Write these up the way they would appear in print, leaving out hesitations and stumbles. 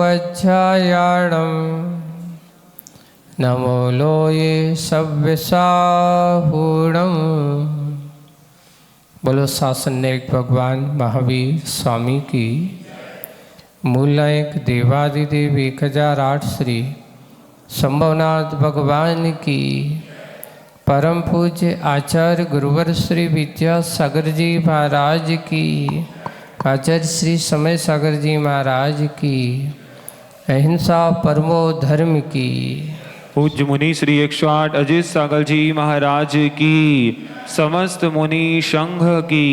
वज्रायाणं नमो लोये सव्यसाहूणं। बोलो शासननायक भगवान महावीर स्वामी की। मूलायक देवादिदेव 1008 श्री संभवनाथ भगवान की। परम पूज्य आचार्य गुरुवर श्री विद्यासागर जी महाराज की। आचार्य श्री समय सागर जी महाराज की। अहिंसा परमो धर्म की। पूज्य मुनि श्री 108 अजित सागर जी महाराज की। समस्त मुनि संघ की।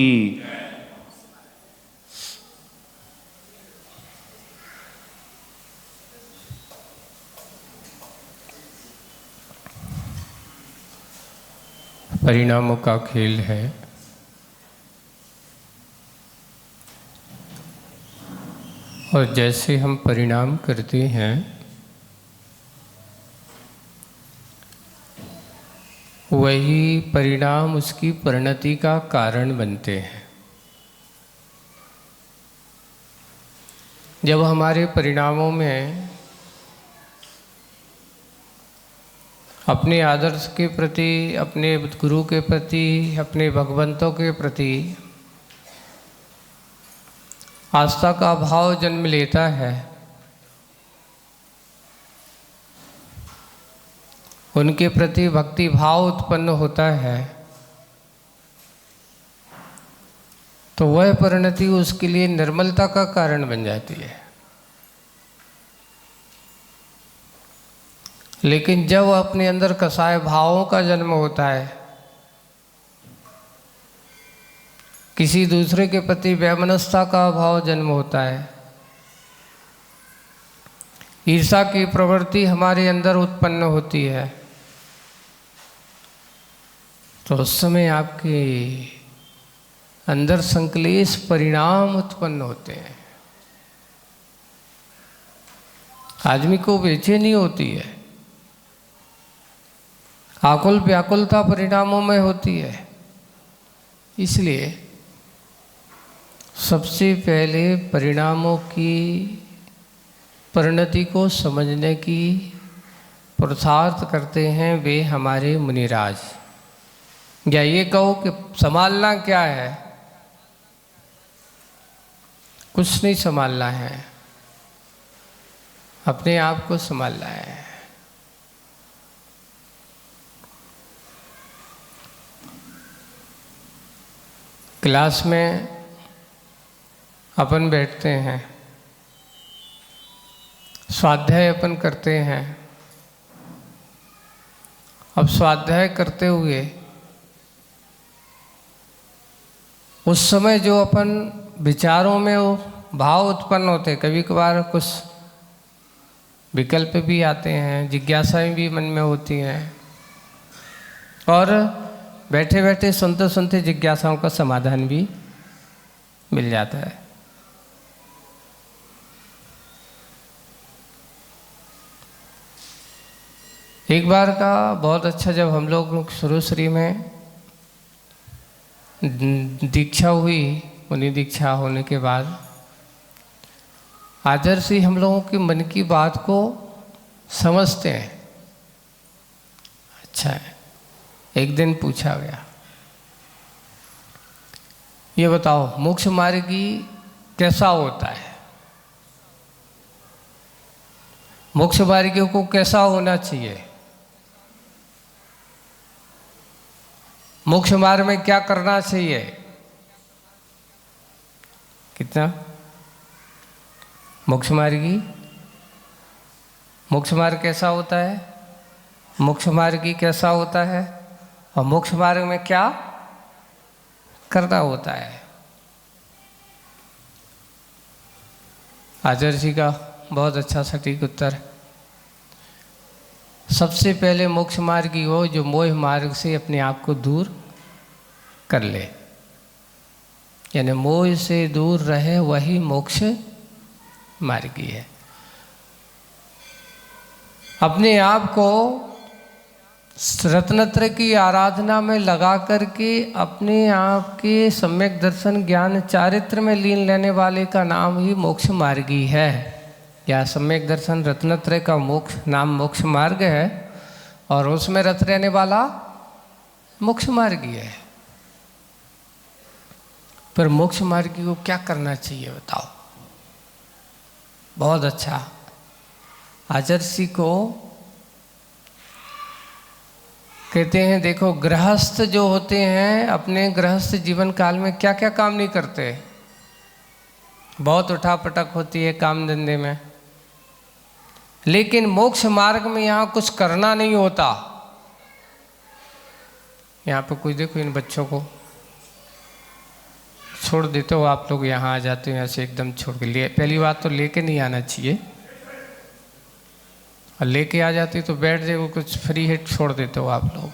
परिणामों का खेल है। और जैसे हम परिणाम करते हैं वही परिणाम उसकी परिणति का कारण बनते हैं। जब हमारे परिणामों में अपने आदर्श के प्रति, अपने गुरु के प्रति, अपने भगवंतों के प्रति आस्था का भाव जन्म लेता है, उनके प्रति भक्ति भाव उत्पन्न होता है, तो वह परिणति उसके लिए निर्मलता का कारण बन जाती है। लेकिन जब अपने अंदर कसाय भावों का जन्म होता है, किसी दूसरे के प्रति वैमनस्यता का भाव जन्म होता है, ईर्ष्या की प्रवृत्ति हमारे अंदर उत्पन्न होती है, तो उस समय आपके अंदर संक्लेश परिणाम उत्पन्न होते हैं। आदमी को बेचैनी होती है, आकुल व्याकुलता परिणामों में होती है। इसलिए सबसे पहले परिणामों की परिणति को समझने की पुरुषार्थ करते हैं वे हमारे मुनिराज। या ये कहो कि संभालना क्या है? कुछ नहीं संभालना है, अपने आप को संभालना है। क्लास में अपन बैठते हैं, स्वाध्याय अपन करते हैं। अब स्वाध्याय करते हुए उस समय जो अपन विचारों में वो भाव उत्पन्न होते, कभी कभार कुछ विकल्प भी आते हैं, जिज्ञासाएं भी मन में होती हैं, और बैठे बैठे सुनते सुनते जिज्ञासाओं का समाधान भी मिल जाता है। एक बार का बहुत अच्छा, जब हम लोग शुरू श्री में दीक्षा हुई, मुनि दीक्षा होने के बाद आदर्श ही हम लोगों की मन की बात को समझते हैं। अच्छा है, एक दिन पूछा गया, ये बताओ मोक्ष मार्गी कैसा होता है? मोक्ष मार्गियों को कैसा होना चाहिए? मोक्ष मार्ग में क्या करना चाहिए? कितना मोक्ष मार्गी, मोक्ष मार्ग कैसा होता है, मोक्ष मार्गी कैसा होता है, और मोक्ष मार्ग में क्या करना होता है? आचार्य जी का बहुत अच्छा सटीक उत्तर। सबसे पहले मोक्ष मार्गी हो जो मोह मार्ग से अपने आप को दूर कर ले, यानी मोह से दूर रहे, वही मोक्ष मार्गी है। अपने आप को रत्नत्रय की आराधना में लगा करके अपने आप के सम्यक दर्शन ज्ञान चारित्र में लीन लेने वाले का नाम ही मोक्ष मार्गी है। या सम्यक दर्शन रत्नत्रय का मोक्ष नाम मोक्ष मार्ग है और उसमें रत रहने वाला मोक्ष मार्गी है। पर मोक्ष मार्गी को क्या करना चाहिए बताओ? बहुत अच्छा, आचर्षि को कहते हैं देखो गृहस्थ जो होते हैं अपने गृहस्थ जीवन काल में क्या क्या काम नहीं करते, बहुत उठापटक होती है काम धंधे में, लेकिन मोक्ष मार्ग में यहाँ कुछ करना नहीं होता। यहाँ पे कुछ देखो, इन बच्चों को छोड़ देते हो आप लोग, यहाँ आ जाते हो, यहाँ से एकदम छोड़ के लिए। पहली बात तो लेके नहीं आना चाहिए, और लेके आ जाती तो बैठ जाए, वो कुछ फ्री हिट छोड़ देते हो आप लोग।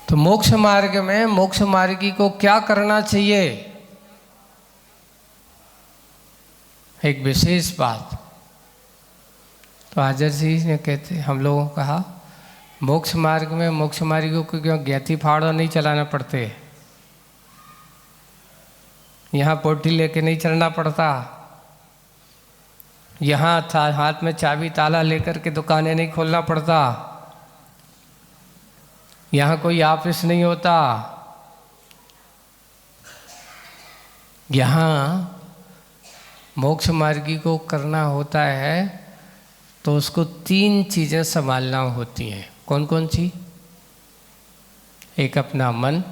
तो मोक्ष मार्ग में मोक्ष मार्गी को क्या करना चाहिए? एक विशेष बात तो हाजर जी ने कहते हम लोगों को कहा मोक्ष मार्ग में मोक्ष मार्गियों को क्यों गैथी फाड़ो नहीं चलाना पड़ते, यहाँ पोटी लेके नहीं चलना पड़ता, यहाँ हाथ में चाबी ताला लेकर के दुकानें नहीं खोलना पड़ता, यहाँ कोई ऑफिस नहीं होता। यहाँ मोक्ष मार्गी को करना होता है तो उसको 3 चीज़ें संभालना होती हैं। कौन कौन सी? एक अपना मन,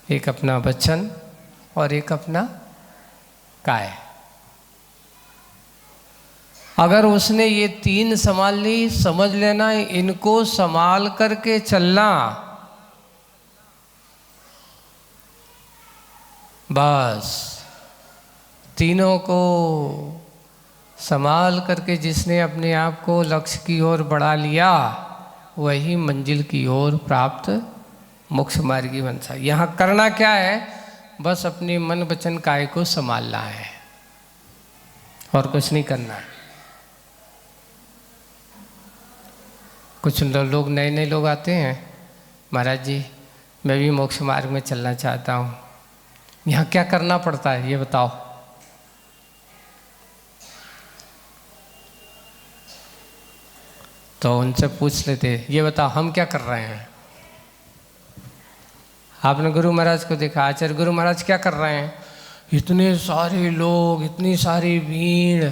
एक अपना वचन और एक अपना काय। अगर उसने ये 3 संभाल ली, समझ लेना इनको संभाल करके चलना, बस तीनों को संभाल करके जिसने अपने आप को लक्ष्य की ओर बढ़ा लिया वही मंजिल की ओर प्राप्त मोक्ष मार्गी बन सकता। यहाँ करना क्या है? बस अपने मन वचन काय को संभालना है और कुछ नहीं करना है। कुछ लोग नए नए लोग आते हैं, महाराज जी मैं भी मोक्ष मार्ग में चलना चाहता हूँ, यहाँ क्या करना पड़ता है ये बताओ। तो उनसे पूछ लेते ये बताओ हम क्या कर रहे हैं। आपने गुरु महाराज को देखा, आचार्य गुरु महाराज क्या कर रहे हैं? इतने सारे लोग, इतनी सारी भीड़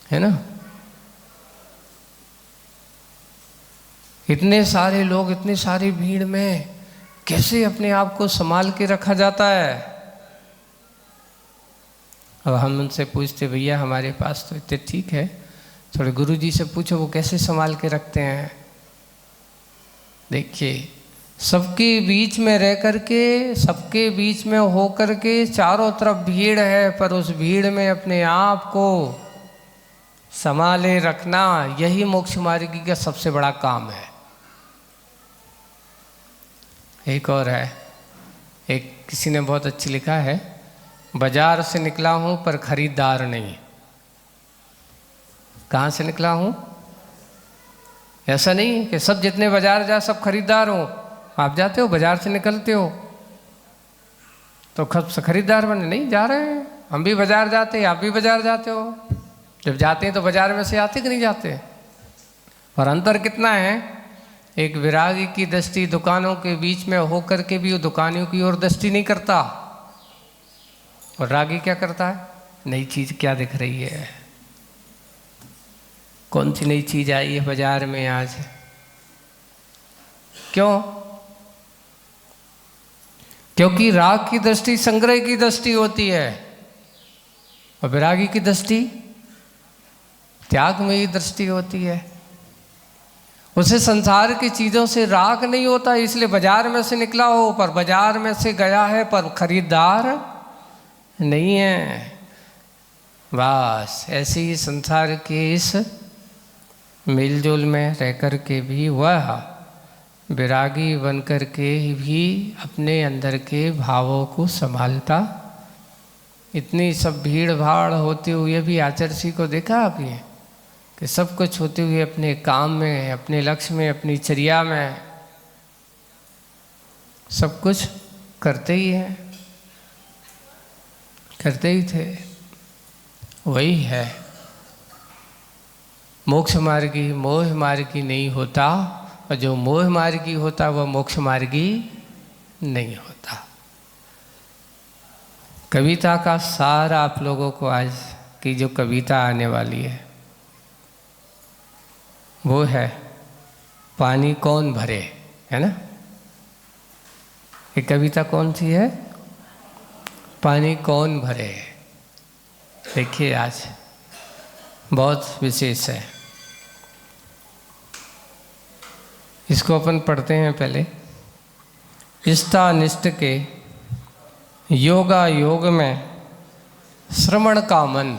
है ना, इतने सारे लोग, इतनी सारी भीड़ में कैसे अपने आप को संभाल के रखा जाता है। अब हम उनसे पूछते भैया हमारे पास तो इतने ठीक है, थोड़े गुरु जी से पूछो वो कैसे संभाल के रखते हैं। देखिए सबके बीच में रह करके, सबके बीच में हो करके, चारों तरफ भीड़ है पर उस भीड़ में अपने आप को संभाले रखना, यही मोक्ष मार्गी का सबसे बड़ा काम है। एक और है, एक किसी ने बहुत अच्छी लिखा है, बाजार से निकला हूँ पर खरीदार नहीं। कहाँ से निकला हूँ? ऐसा नहीं कि सब जितने बाजार जा सब खरीदार हो। आप जाते हो बाजार से निकलते हो तो खरीदार बने नहीं जा रहे हैं। हम भी बाजार जाते हैं, आप भी बाजार जाते हो। जब जाते हैं तो बाजार में से आते कि नहीं जाते? और अंतर कितना है, एक विरागी की दृष्टि दुकानों के बीच में होकर के भी वो दुकानियों की ओर दृष्टि नहीं करता, और रागी क्या करता है? नई चीज़ क्या दिख रही है, कौन सी नई चीज़ आई है बाजार में आज, क्यों? क्योंकि राग की दृष्टि संग्रह की दृष्टि होती है और विरागी की दृष्टि त्याग में ही दृष्टि होती है। उसे संसार की चीज़ों से राग नहीं होता, इसलिए बाजार में से निकला हो पर बाजार में से गया है पर खरीदार नहीं है। बस ऐसे ही संसार के इस मिलजुल में रह कर के भी वह विरागी बन कर के भी अपने अंदर के भावों को संभालता। इतनी सब भीड़ भाड़ होते हुए भी आचर्षी को देखा आपने, कि सब कुछ होते हुए अपने काम में, अपने लक्ष्य में, अपनी चर्या में सब कुछ करते ही हैं, करते ही थे। वही है मोक्ष मार्गी, मोह मार्गी नहीं होता, और जो मोह मार्गी होता वह मोक्ष मार्गी नहीं होता। कविता का सार आप लोगों को आज की जो कविता आने वाली है वो है पानी कौन भरे, है ना। ये कविता कौन सी है? पानी कौन भरे। देखिए आज बहुत विशेष है, इसको अपन पढ़ते हैं। पहले इष्टानिष्ट के योगा योग में श्रवण का मन।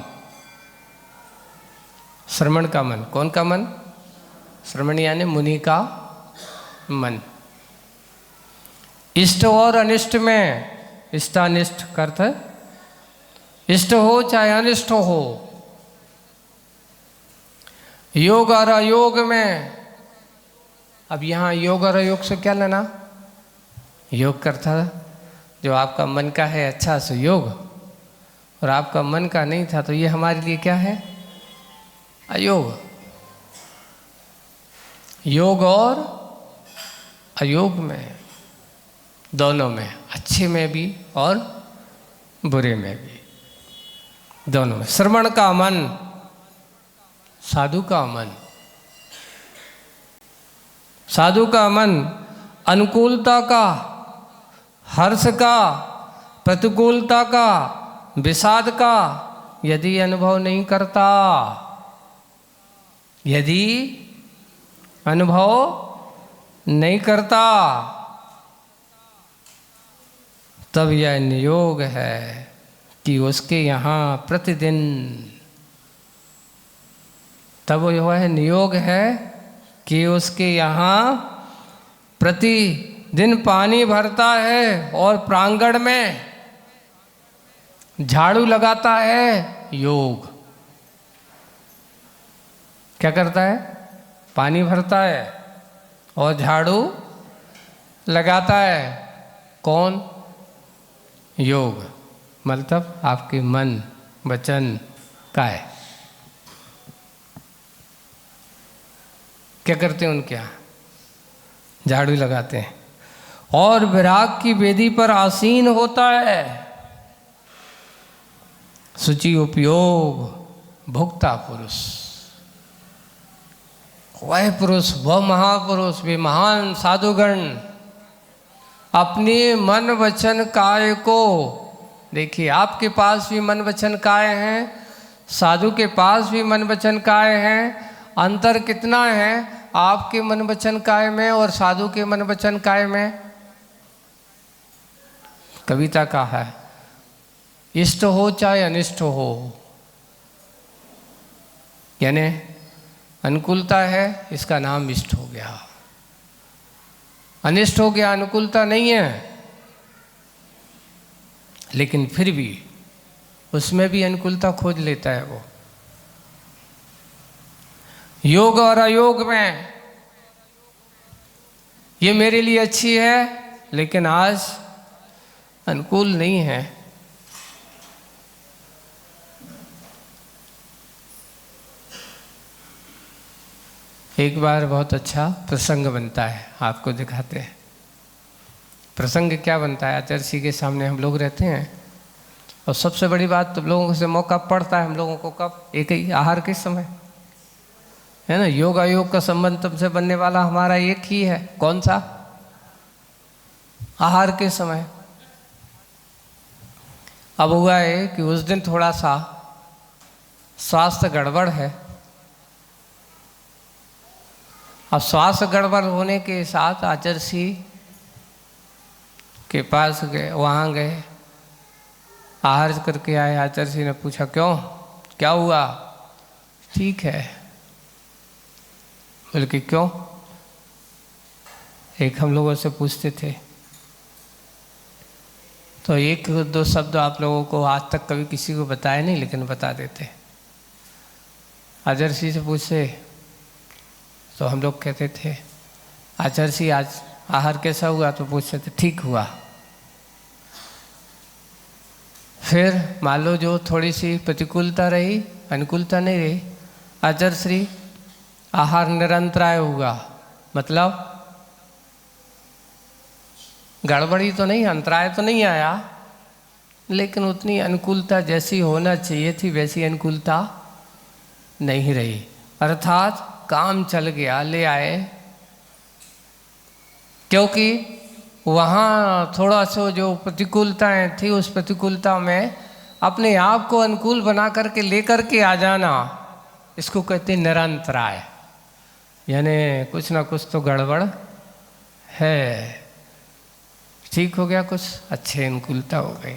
श्रवण का मन, कौन का मन? श्रवण यानी मुनि का मन। इष्ट और अनिष्ट में, इष्टानिष्ट का अर्थ है इष्ट हो चाहे अनिष्ट हो। योग और अयोग में, अब यहाँ योग और अयोग से क्या लेना? योग करता जो आपका मन का है अच्छा से योग, और आपका मन का नहीं था तो ये हमारे लिए क्या है? अयोग। योग और अयोग में, दोनों में, अच्छे में भी और बुरे में भी, दोनों में। श्रवण का मन, साधु का मन। साधु का मन अनुकूलता का, हर्ष का, प्रतिकूलता का, विषाद का यदि अनुभव नहीं करता, यदि अनुभव नहीं करता, तब यह नियोग है कि उसके यहाँ प्रतिदिन, तब यह नियोग है कि उसके यहाँ प्रतिदिन पानी भरता है और प्रांगण में झाड़ू लगाता है। योग क्या करता है? पानी भरता है और झाड़ू लगाता है। कौन? योग। मतलब आपके मन वचन काय क्या करते हैं? उनके यहाँ झाड़ू लगाते हैं और विराग की वेदी पर आसीन होता है। शुचि उपयोग भोक्ता पुरुष, वह पुरुष, वह महापुरुष, वे महान साधुगण अपने मन वचन काय को, देखिए आपके पास भी मन वचन काय हैं, साधु के पास भी मन वचन काय हैं। अंतर कितना है आपके मन वचन काय में और साधु के मन वचन काय में? कविता का है इष्ट हो चाहे अनिष्ट हो, यानी अनुकूलता है इसका नाम इष्ट हो गया, अनिष्ट हो गया अनुकूलता नहीं है, लेकिन फिर भी उसमें भी अनुकूलता खोज लेता है वो। योग और अयोग में ये मेरे लिए अच्छी है लेकिन आज अनुकूल नहीं है। एक बार बहुत अच्छा प्रसंग बनता है, आपको दिखाते हैं। प्रसंग क्या बनता है? आचार्य के सामने हम लोग रहते हैं और सबसे बड़ी बात तो लोगों से मौका पड़ता है हम लोगों को कब? एक ही आहार के समय, है ना। योग अयोग का संबंध तुमसे बनने वाला हमारा एक ही है, कौन सा? आहार के समय। अब हुआ है कि उस दिन थोड़ा सा स्वास्थ्य गड़बड़ है। अब स्वास्थ्य गड़बड़ होने के साथ आचार्य के पास गए, वहाँ गए, आहार करके आए। आचार्य ने पूछा क्यों, क्या हुआ? ठीक है, बल्कि क्यों? एक हम लोगों से पूछते थे तो एक दो शब्द आप लोगों को आज तक कभी किसी को बताया नहीं, लेकिन बता देते। आचर्षि से पूछे तो हम लोग कहते थे आचर्षि आज आहार कैसा हुआ, तो पूछते थे ठीक हुआ। फिर मान लो जो थोड़ी सी प्रतिकूलता रही, अनुकूलता नहीं रही, आचर्षि आहार निरंतराय हुआ, मतलब गड़बड़ी तो नहीं, अंतराय तो नहीं आया, लेकिन उतनी अनुकूलता जैसी होना चाहिए थी वैसी अनुकूलता नहीं रही, अर्थात काम चल गया, ले आए। क्योंकि वहाँ थोड़ा सा जो प्रतिकूलताएं थी उस प्रतिकूलता में अपने आप को अनुकूल बना करके लेकर के आ जाना, इसको कहते हैं निरंतराय। यानी कुछ ना कुछ तो गड़बड़ है। ठीक हो गया, कुछ अच्छे अनुकूलता हो गई,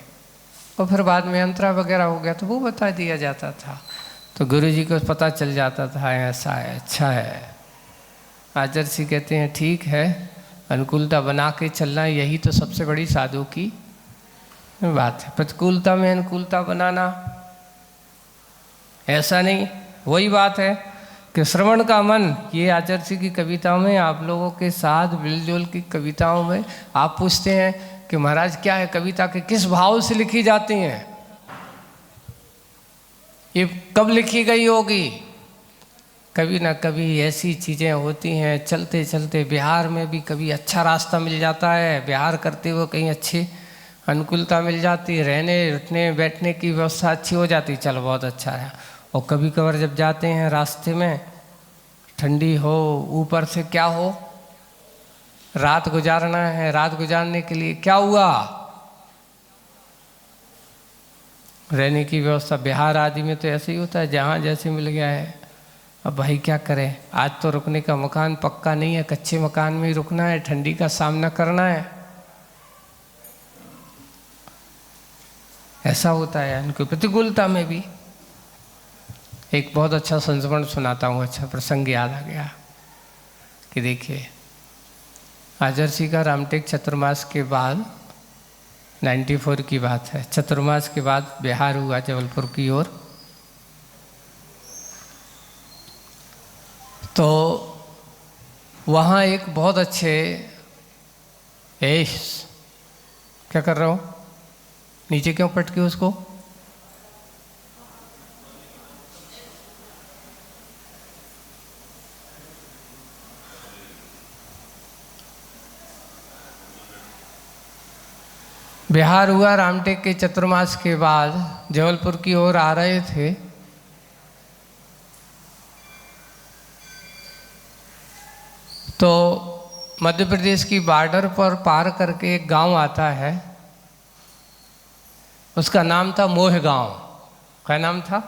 और फिर बाद में अंतरा वगैरह हो गया तो वो बता दिया जाता था, तो गुरु जी को पता चल जाता था ऐसा है, अच्छा है। आचर्षि कहते हैं ठीक है, अनुकूलता बना के चलना यही तो सबसे बड़ी साधु की बात है। प्रतिकूलता में अनुकूलता बनाना ऐसा नहीं। वही बात है कि श्रवण का मन, ये आचर्षि की कविताओं में, आप लोगों के साथ मिलजुल की कविताओं में आप पूछते हैं कि महाराज क्या है कविता के किस भाव से लिखी जाती हैं, ये कब लिखी गई होगी। कभी ना कभी ऐसी चीज़ें होती हैं, चलते चलते बिहार में भी कभी अच्छा रास्ता मिल जाता है, बिहार करते हुए कहीं अच्छी अनुकूलता मिल जाती है, रहने उठने बैठने की व्यवस्था अच्छी हो जाती, चलो बहुत अच्छा है। और कभी कभार जब जाते हैं रास्ते में ठंडी हो, ऊपर से क्या हो, रात गुजारना है, रात गुजारने के लिए क्या हुआ, रहने की व्यवस्था। बिहार आदि में तो ऐसे ही होता है, जहाँ जैसे मिल गया है। अब भाई क्या करें, आज तो रुकने का मकान पक्का नहीं है, कच्चे मकान में ही रुकना है, ठंडी का सामना करना है, ऐसा होता है। उनकी प्रतिकूलता में भी एक बहुत अच्छा संस्मरण सुनाता हूँ, अच्छा प्रसंग याद आ गया कि देखिए आचर्षि का रामटेक चतुर्मास के बाद 94 की बात है, चतुर्मास के बाद बिहार हुआ जबलपुर की ओर। तो वहाँ एक बहुत अच्छे क्या कर रहा हूँ, नीचे क्यों पटके उसको, बिहार हुआ रामटेक के चतुर्मास के बाद, जबलपुर की ओर आ रहे थे। तो मध्य प्रदेश की बॉर्डर पर पार करके एक गांव आता है, उसका नाम था मोह गांव। क्या नाम था,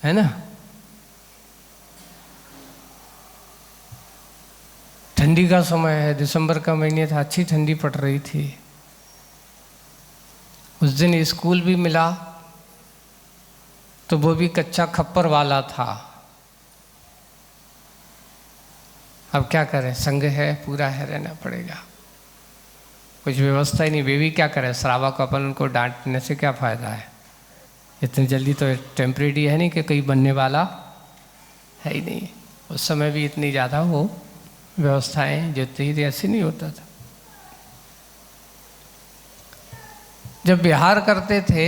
है ना। ठंडी का समय है, दिसंबर का महीने था, अच्छी ठंडी पड़ रही थी। उस दिन स्कूल भी मिला तो वो भी कच्चा खप्पर वाला था। अब क्या करें, संग है, पूरा है, रहना पड़ेगा, कुछ व्यवस्था ही नहीं। वे भी क्या करें, श्रावा को अपन उनको डांटने से क्या फ़ायदा है, इतनी जल्दी तो टेम्परेरी है नहीं कि कहीं बनने वाला है ही नहीं। उस समय भी इतनी ज़्यादा वो व्यवस्थाएं जो थी ऐसी नहीं होता था। जब बिहार करते थे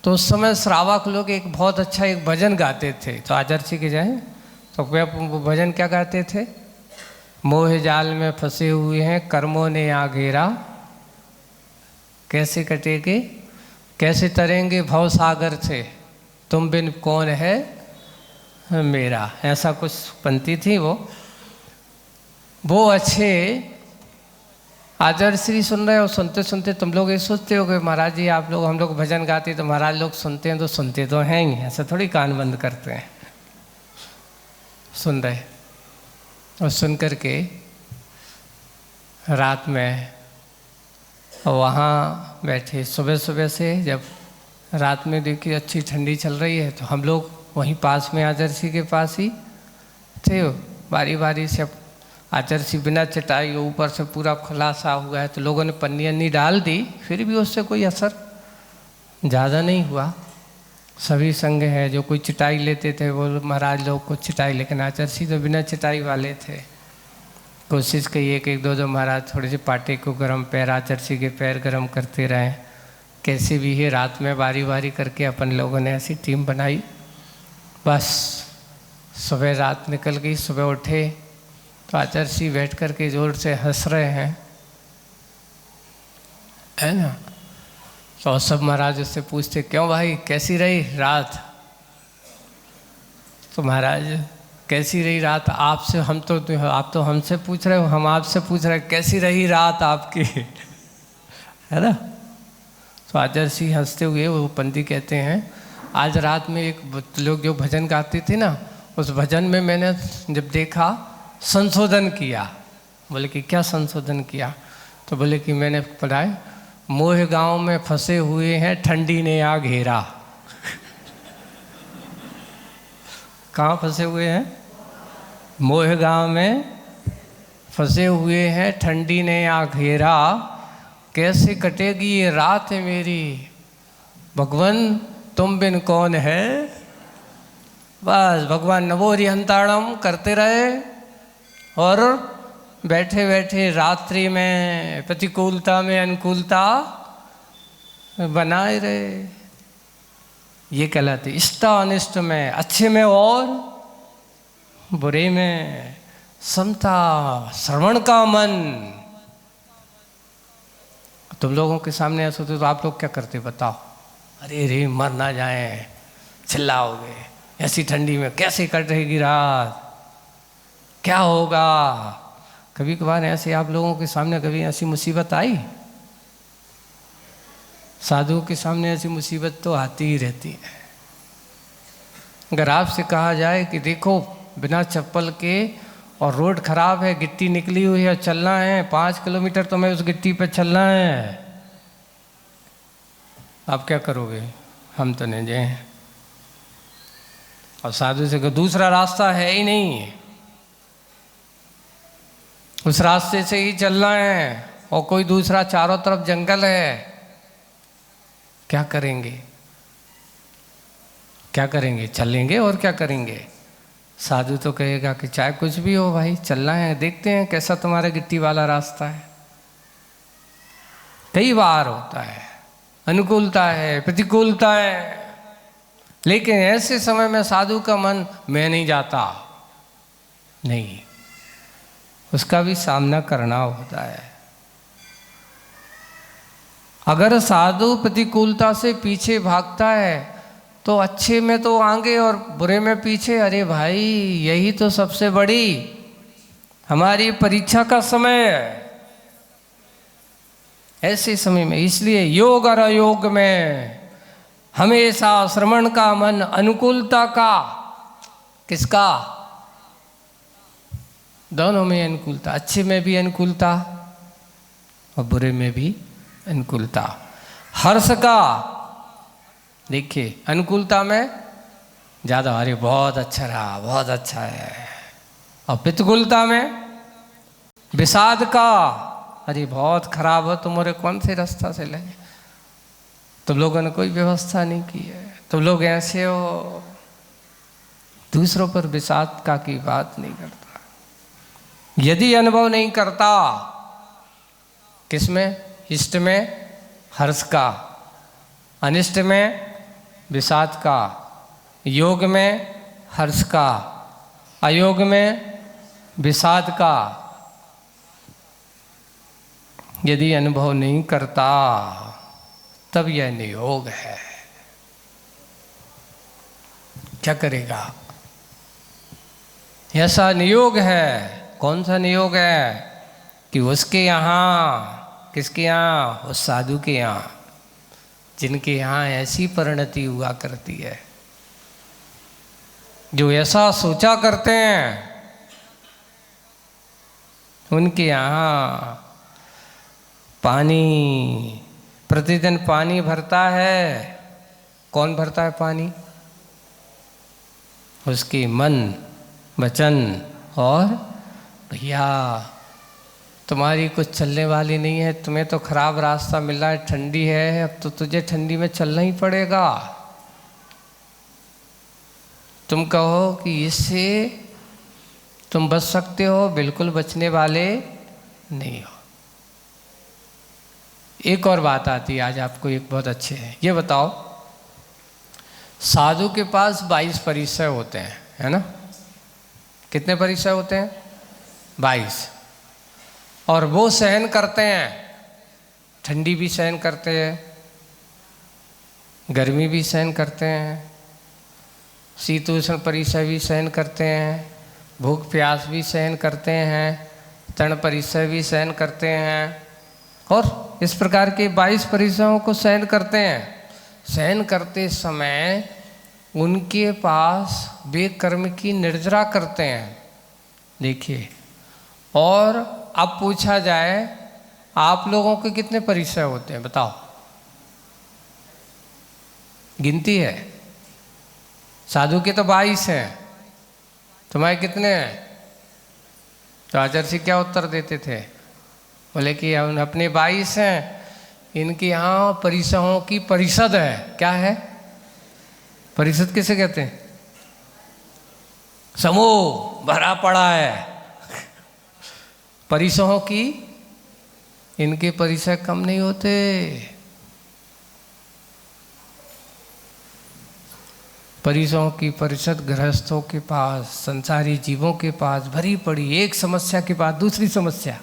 तो उस समय श्रावक लोग एक बहुत अच्छा एक भजन गाते थे। तो आचर्षि के जाए तो वो भजन क्या गाते थे, मोह जाल में फंसे हुए हैं कर्मों ने आ घेरा, कैसे कटेंगे कैसे तरेंगे भव सागर से, तुम बिन कौन है मेरा, ऐसा कुछ पंक्ति थी। वो अच्छे आचर्षि सुन रहे हो, सुनते सुनते तुम लोग ये सोचते हो कि महाराज जी आप लोग, हम लोग भजन गाते तो महाराज लोग सुनते हैं, तो सुनते तो हैं ही, ऐसा थोड़ी कान बंद करते हैं, सुन रहे। और सुन कर के रात में वहाँ बैठे, सुबह सुबह से जब रात में देखिए अच्छी ठंडी चल रही है, तो हम लोग वहीं पास में आचर्षि के पास ही थे। बारी बारी से आचर्षि बिना चटाई ऊपर से पूरा खुलासा हुआ है, तो लोगों ने पन्नी अन्नी डाल दी, फिर भी उससे कोई असर ज़्यादा नहीं हुआ। सभी संग है। जो कोई चटाई लेते थे वो महाराज लोग को चटाई, लेकिन आचर्षी तो बिना चटाई वाले थे। कोशिश की एक दो महाराज थोड़े से पाटे को गरम, पैर आचर्षी के पैर गरम करते रहे। कैसे भी है रात में बारी बारी करके अपन लोगों ने ऐसी टीम बनाई। बस सुबह रात निकल गई, सुबह उठे तो आचर्षी बैठ कर के जोर से हंस रहे हैं, है ना। तो सब महाराज उससे पूछते, क्यों भाई कैसी रही रात? तो महाराज कैसी रही रात आपसे, हम तो आप तो हमसे पूछ रहे हो, हम आपसे पूछ रहे कैसी रही रात आपकी, है ना। तो आचर्षी हंसते हुए वो पंडित कहते हैं, आज रात में एक लोग जो भजन गाते थे ना, उस भजन में मैंने जब देखा संशोधन किया। बोले कि क्या संशोधन किया? तो बोले कि मैंने पढ़ा है, मोह गांव में फंसे हुए हैं ठंडी ने आ घेरा। कहाँ फंसे हुए हैं? मोह गांव में फंसे हुए हैं ठंडी ने आ घेरा, कैसे कटेगी ये रात मेरी, भगवान तुम बिन कौन है। बस भगवान नवोरी हंताड़म करते रहे और बैठे बैठे रात्रि में प्रतिकूलता में अनुकूलता बनाए रहे। ये कहलाते इष्ट अनिष्ट में, अच्छे में और बुरे में समता, श्रवण का मन। तुम लोगों के सामने ऐसा होते तो आप लोग क्या करते बताओ? अरे रे मर ना जाए, चिल्लाओगे, ऐसी ठंडी में कैसे कटेगी रात, क्या होगा? कभी कभार ऐसे आप लोगों के सामने कभी ऐसी मुसीबत आई? साधुओं के सामने ऐसी मुसीबत तो आती ही रहती है। अगर आपसे कहा जाए कि देखो बिना चप्पल के और रोड खराब है, गिट्टी निकली हुई है, चलना है 5 किलोमीटर तुम्हें उस गिट्टी पे चलना है, आप क्या करोगे? हम तो नहीं जाए। और साधु से को दूसरा रास्ता है ही नहीं, उस रास्ते से ही चलना है और कोई दूसरा चारों तरफ जंगल है, क्या करेंगे? क्या करेंगे? चलेंगे और क्या करेंगे? साधु तो कहेगा कि चाहे कुछ भी हो भाई चलना है, देखते हैं कैसा तुम्हारा गिट्टी वाला रास्ता है। कई बार होता है, अनुकूलता है, प्रतिकूलता है, लेकिन ऐसे समय में साधु का मन मैं नहीं जाता, नहीं, उसका भी सामना करना होता है। अगर साधु प्रतिकूलता से पीछे भागता है तो अच्छे में तो आगे और बुरे में पीछे। अरे भाई यही तो सबसे बड़ी हमारी परीक्षा का समय है, ऐसे समय में। इसलिए योग और अयोग में हमेशा श्रवण का मन, अनुकूलता का, किसका? दोनों में अनुकूलता, अच्छे में भी अनुकूलता और बुरे में भी अनुकूलता। हर्ष का देखिए, अनुकूलता में ज़्यादा अरे बहुत अच्छा रहा, बहुत अच्छा है, और प्रतिकूलता में विषाद का अरे बहुत खराब हो, तुम्हारे कौन से रास्ता से लगे, तुम लोगों ने कोई व्यवस्था नहीं की है, तुम लोग ऐसे हो। दूसरों पर विषाद का की बात नहीं करता। यदि अनुभव नहीं करता किसमें? इष्ट में हर्ष का, अनिष्ट में विषाद का, योग में हर्ष का, अयोग में विषाद का। यदि अनुभव नहीं करता तब यह नियोग है। क्या करेगा? ऐसा नियोग है। कौन सा नियोग है? कि उसके यहाँ, किसके यहाँ? उस साधु के यहाँ, जिनके यहाँ ऐसी परिणति हुआ करती है, जो ऐसा सोचा करते हैं, उनके यहाँ पानी, प्रतिदिन पानी भरता है। कौन भरता है पानी? उसके मन, वचन और भैया तुम्हारी कुछ चलने वाली नहीं है, तुम्हें तो खराब रास्ता मिला है, ठंडी है, अब तो तुझे ठंडी में चलना ही पड़ेगा। तुम कहो कि इससे तुम बच सकते हो, बिल्कुल बचने वाले नहीं हो। एक और बात आती है आज आपको, एक बहुत अच्छे है। ये बताओ, साधु के पास 22 परिचय होते हैं, है ना? कितने परिचय होते हैं? 22। और वो सहन करते हैं, ठंडी भी सहन करते हैं, गर्मी भी सहन करते हैं, शीतोष्ण परिचय भी सहन करते हैं, भूख प्यास भी सहन करते हैं, तण परिचय भी सहन करते हैं, और इस प्रकार के 22 परिचयों को सहन करते हैं। सहन करते समय उनके पास वे कर्म की निर्जरा करते हैं। देखिए, और अब पूछा जाए आप लोगों के कितने परिचय होते हैं बताओ? गिनती है? साधु के तो 22 हैं, तुम्हारे कितने हैं? तो आचार्य जी क्या उत्तर देते थे? बोले कि अपने 22 हैं, इनके यहाँ परिसरों की परिषद है। क्या है परिषद? किसे कहते हैं? समूह भरा पड़ा है परिसरों की। इनके परिसर कम नहीं होते। परिसरों की परिषद गृहस्थों के पास, संसारी जीवों के पास भरी पड़ी, एक समस्या के बाद दूसरी समस्या।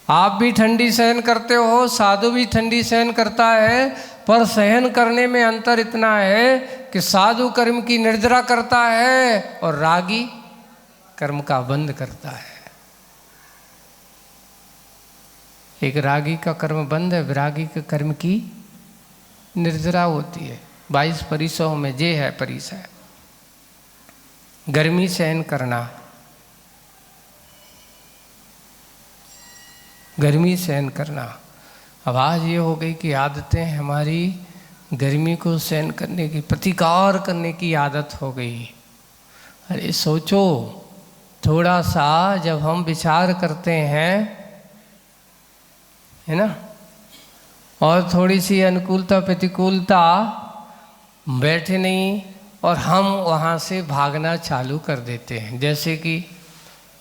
आप भी ठंडी सहन करते हो, साधु भी ठंडी सहन करता है, पर सहन करने में अंतर इतना है कि साधु कर्म की निर्जरा करता है और रागी कर्म का बंद करता है। एक रागी का कर्म बंद है, विरागी के कर्म की निर्जरा होती है। 22 परिसरों में ये है परिचय। गर्मी सहन करना, गर्मी सहन करना। अब आज ये हो गई कि आदतें हमारी गर्मी को सहन करने की, प्रतिकार करने की आदत हो गई। अरे सोचो, थोड़ा सा जब हम विचार करते हैं, है ना, और थोड़ी सी अनुकूलता प्रतिकूलता, बैठे नहीं और हम वहाँ से भागना चालू कर देते हैं। जैसे कि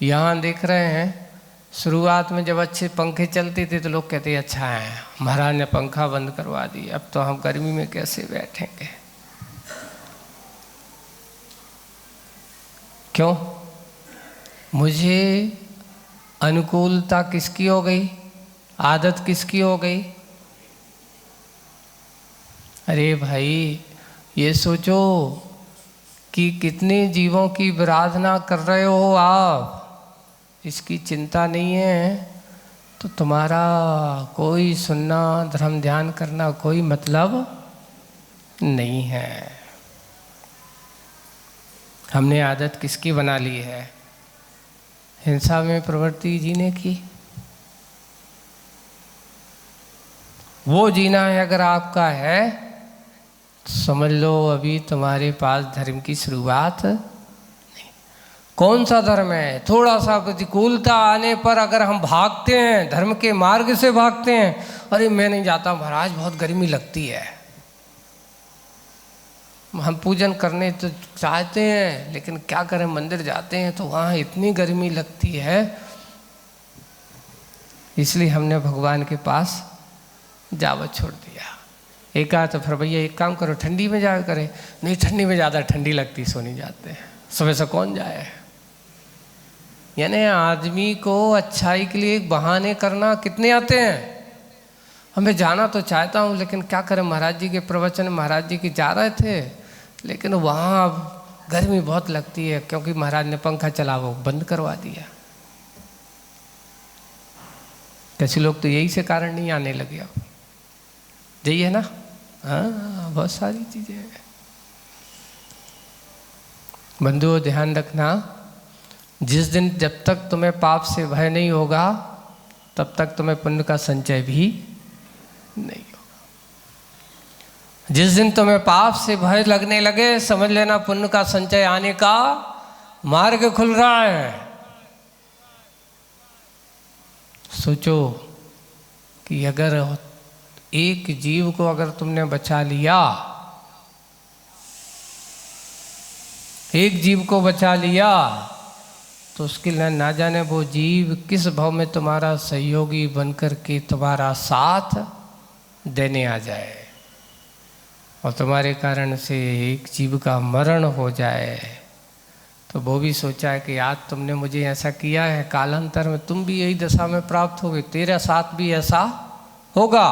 यहाँ देख रहे हैं, शुरुआत में जब अच्छे पंखे चलते थे तो लोग कहते हैं अच्छा है, महाराज ने पंखा बंद करवा दिया, अब तो हम गर्मी में कैसे बैठेंगे। क्यों? मुझे अनुकूलता किसकी हो गई? आदत किसकी हो गई? अरे भाई, ये सोचो कि कितने जीवों की आराधना कर रहे हो आप, इसकी चिंता नहीं है तो तुम्हारा कोई सुनना, धर्म ध्यान करना कोई मतलब नहीं है। हमने आदत किसकी बना ली है? हिंसा में प्रवृत्ति जीने की। वो जीना है अगर आपका है, समझ लो अभी तुम्हारे पास धर्म की शुरुआत नहीं। कौन सा धर्म है? थोड़ा सा प्रतिकूलता आने पर अगर हम भागते हैं, धर्म के मार्ग से भागते हैं, अरे मैं नहीं जाता महाराज, बहुत गर्मी लगती है। हम पूजन करने तो चाहते हैं, लेकिन क्या करें, मंदिर जाते हैं तो वहाँ इतनी गर्मी लगती है, इसलिए हमने भगवान के पास जावत छोड़ दिया। एक कहा तो फिर भैया एक काम करो, ठंडी में जाया करे। नहीं, ठंडी में ज़्यादा ठंडी लगती, सो नहीं जाते हैं। सुबह से कौन जाए? यानी आदमी को अच्छाई के लिए बहाने करना कितने आते हैं। हमें जाना तो चाहता हूँ, लेकिन क्या करें, महाराज जी के प्रवचन, महाराज जी की जा रहे थे, लेकिन वहाँ अब गर्मी बहुत लगती है, क्योंकि महाराज ने पंखा चला वो बंद करवा दिया। कैसे लोग तो यही से कारण नहीं आने लगे। अब यही है ना। हाँ, बहुत सारी चीज़ें हैं। बंधुओं, ध्यान रखना, जिस दिन जब तक तुम्हें पाप से भय नहीं होगा, तब तक तुम्हें पुण्य का संचय भी नहीं होगा। जिस दिन तुम्हें पाप से भय लगने लगे, समझ लेना पुण्य का संचय आने का मार्ग खुल रहा है। सोचो कि अगर एक जीव को अगर तुमने बचा लिया एक जीव को बचा लिया तो उसके लिए ना जाने वो जीव किस भाव में तुम्हारा सहयोगी बनकर के तुम्हारा साथ देने आ जाए, और तुम्हारे कारण से एक जीव का मरण हो जाए तो वो भी सोचा है कि आज तुमने मुझे ऐसा किया है, कालांतर में तुम भी यही दशा में प्राप्त होगे, तेरा साथ भी ऐसा होगा।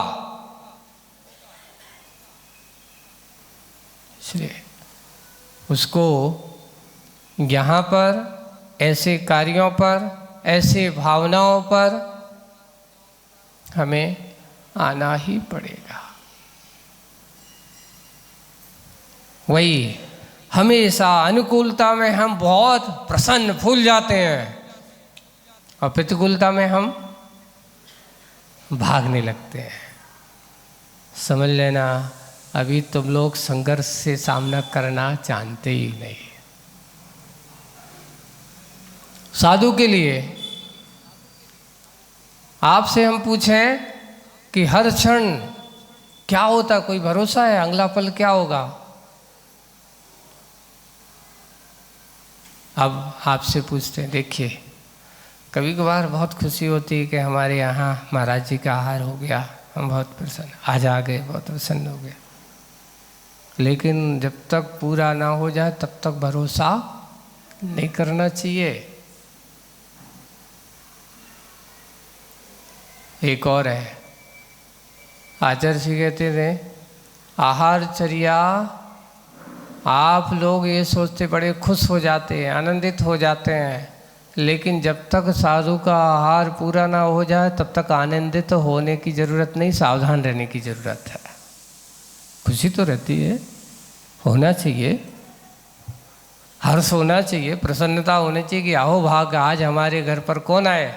इसलिए उसको यहाँ पर ऐसे कार्यों पर, ऐसे भावनाओं पर हमें आना ही पड़ेगा। वही हमेशा अनुकूलता में हम बहुत प्रसन्न फूल जाते हैं और प्रतिकूलता में हम भागने लगते हैं। समझ लेना, अभी तुम लोग संघर्ष से सामना करना जानते ही नहीं। साधु के लिए आपसे हम पूछें कि हर क्षण क्या होता, कोई भरोसा है अगला पल क्या होगा? अब आपसे पूछते हैं, देखिए कभी कभार बहुत खुशी होती है कि हमारे यहाँ महाराज जी का आहार हो गया, हम बहुत प्रसन्न, आज आ गए बहुत प्रसन्न हो गए, लेकिन जब तक पूरा ना हो जाए तब तक भरोसा नहीं करना चाहिए। एक और है, आचार्य जी कहते थे आहारचर्या, आप लोग ये सोचते बड़े खुश हो जाते हैं, आनंदित हो जाते हैं, लेकिन जब तक साधु का आहार पूरा ना हो जाए तब तक आनंदित होने की ज़रूरत नहीं, सावधान रहने की ज़रूरत है। खुशी तो रहती है, होना चाहिए, हर्ष होना चाहिए, प्रसन्नता होनी चाहिए कि आओ भाग, आज हमारे घर पर कौन आए,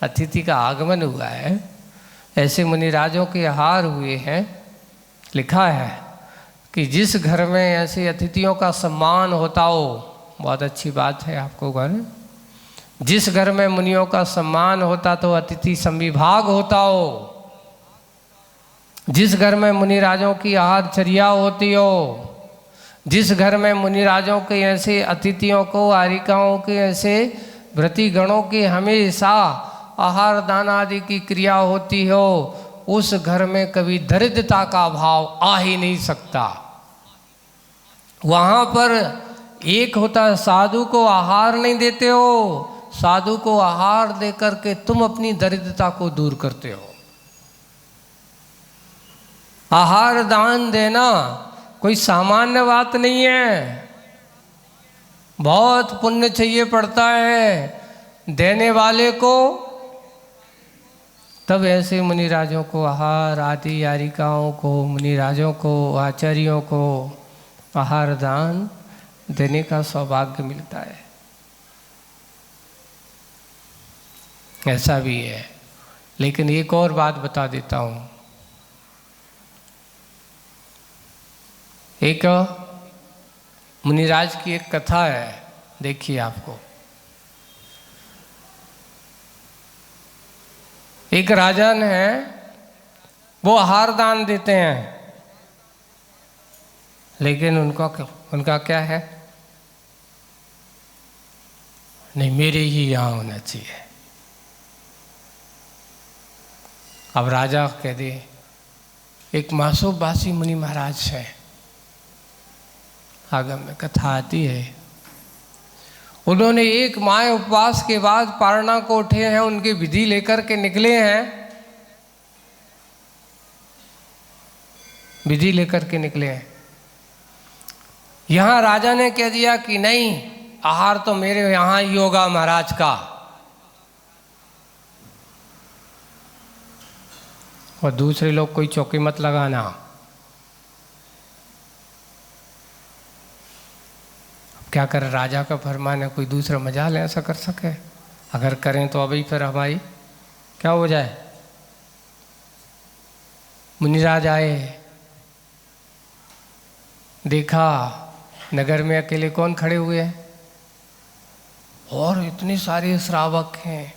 अतिथि का आगमन हुआ है। ऐसे मुनिराजों के आहार हुए हैं। लिखा है कि जिस घर में ऐसे अतिथियों का सम्मान होता हो, बहुत अच्छी बात है आपको घर, जिस घर में मुनियों का सम्मान होता तो अतिथि संविभाग होता हो, जिस घर में मुनिराजों की आहारचर्या होती हो, जिस घर में मुनिराजों के ऐसे अतिथियों को, आरिकाओं के ऐसे व्रतिगणों की हमेशा आहार दान आदि की क्रिया होती हो, उस घर में कभी दरिद्रता का भाव आ ही नहीं सकता। वहाँ पर एक होता है, साधु को आहार नहीं देते हो, साधु को आहार देकर के तुम अपनी दरिद्रता को दूर करते हो। आहार दान देना कोई सामान्य बात नहीं है, बहुत पुण्य चाहिए पड़ता है देने वाले को। तब ऐसे मुनिराजों को आहार आदि, यारिकाओं को, मुनिराजों को, आचार्यों को आहार दान देने का सौभाग्य मिलता है। ऐसा भी है। लेकिन एक और बात बता देता हूँ, एक मुनिराज की एक कथा है, देखिए आपको। एक राजन है, वो आहार दान देते हैं, लेकिन उनका क्या है, नहीं मेरे ही यहाँ होना चाहिए। अब राजा कह दे, एक मासोबासी मुनि महाराज है, आगम में कथा आती है, उन्होंने एक माह उपवास के बाद पारणा को उठे हैं, उनकी विधि लेकर के निकले हैं, विधि लेकर के निकले हैं। यहाँ राजा ने कह दिया कि नहीं, आहार तो मेरे यहाँ ही होगा महाराज का। और दूसरे लोग कोई चौकी मत लगाना। क्या करे, राजा का फरमान है, कोई दूसरा मजाल ऐसा कर सके? अगर करें तो अभी फिर हमारी क्या हो जाए। मुनिराज आए, देखा नगर में अकेले कौन खड़े हुए हैं और इतने सारे श्रावक हैं।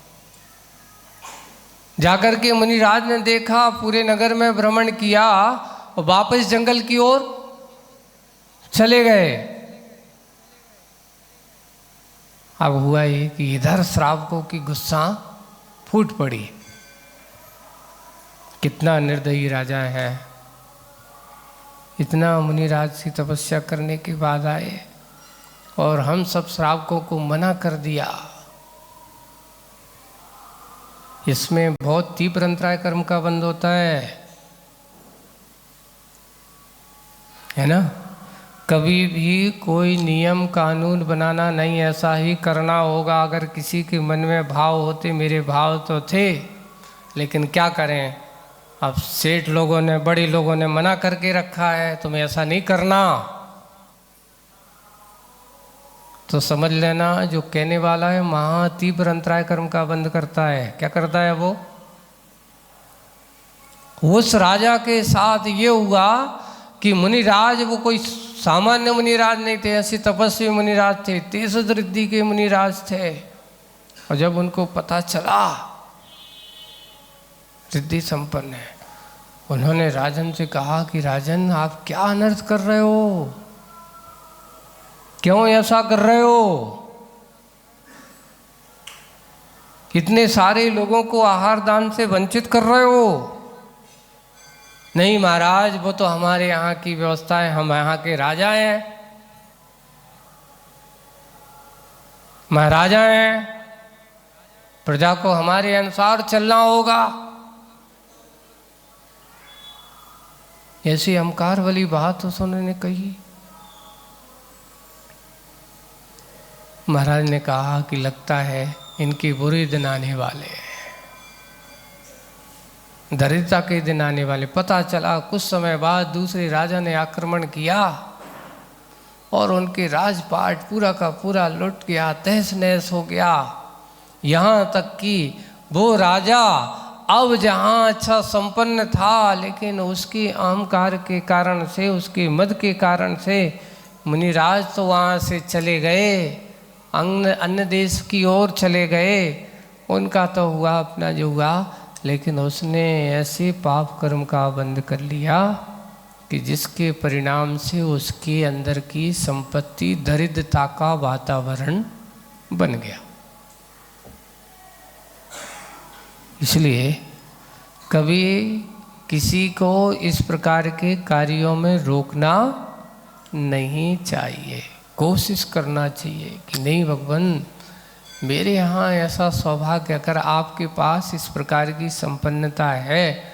जाकर के मुनिराज ने देखा, पूरे नगर में भ्रमण किया और वापस जंगल की ओर चले गए। अब हुआ ये कि इधर श्रावकों की गुस्सा फूट पड़ी। कितना निर्दयी राजा है, इतना मुनिराज की तपस्या करने के बाद आए और हम सब श्रावकों को मना कर दिया। इसमें बहुत तीव्र अंतराय कर्म का बंध होता है ना। कभी भी कोई नियम कानून बनाना नहीं, ऐसा ही करना होगा। अगर किसी के मन में भाव होते, मेरे भाव तो थे, लेकिन क्या करें, अब सेठ लोगों ने, बड़े लोगों ने मना करके रखा है, तुम्हें ऐसा नहीं करना, तो समझ लेना जो कहने वाला है महा तीव्र अंतराय कर्म का बंध करता है। क्या करता है वो? उस राजा के साथ ये हुआ कि मुनिराज, वो कोई सामान्य मुनिराज नहीं थे, ऐसे तपस्वी मुनिराज थे, 33 रिद्धि के मुनिराज थे। और जब उनको पता चला रिद्धि संपन्न है, उन्होंने राजन से कहा कि राजन आप क्या अनर्थ कर रहे हो, क्यों ऐसा कर रहे हो, इतने सारे लोगों को आहार दान से वंचित कर रहे हो। नहीं महाराज, वो तो हमारे यहाँ की व्यवस्था है, हम यहाँ के राजा हैं, महाराजा हैं, प्रजा को हमारे अनुसार चलना होगा। ऐसी अहंकार वाली बात उन्होंने कही। महाराज ने कहा कि लगता है इनके बुरे दिन आने वाले हैं, दरिद्रता के दिन आने वाले। पता चला कुछ समय बाद दूसरे राजा ने आक्रमण किया और उनके राजपाट पूरा का पूरा लुट गया, तहस नहस हो गया। यहाँ तक कि वो राजा अब जहाँ अच्छा संपन्न था, लेकिन उसके अहंकार के कारण से, उसके मद के कारण से मुनिराज तो वहाँ से चले गए, अन्य देश की ओर चले गए। उनका तो हुआ अपना जो हुआ, लेकिन उसने ऐसे पाप कर्म का बंध कर लिया कि जिसके परिणाम से उसके अंदर की संपत्ति दरिद्रता का वातावरण बन गया। इसलिए कभी किसी को इस प्रकार के कार्यों में रोकना नहीं चाहिए, कोशिश करना चाहिए कि नहीं भगवान, मेरे यहाँ ऐसा सौभाग्य, अगर आपके पास इस प्रकार की संपन्नता है,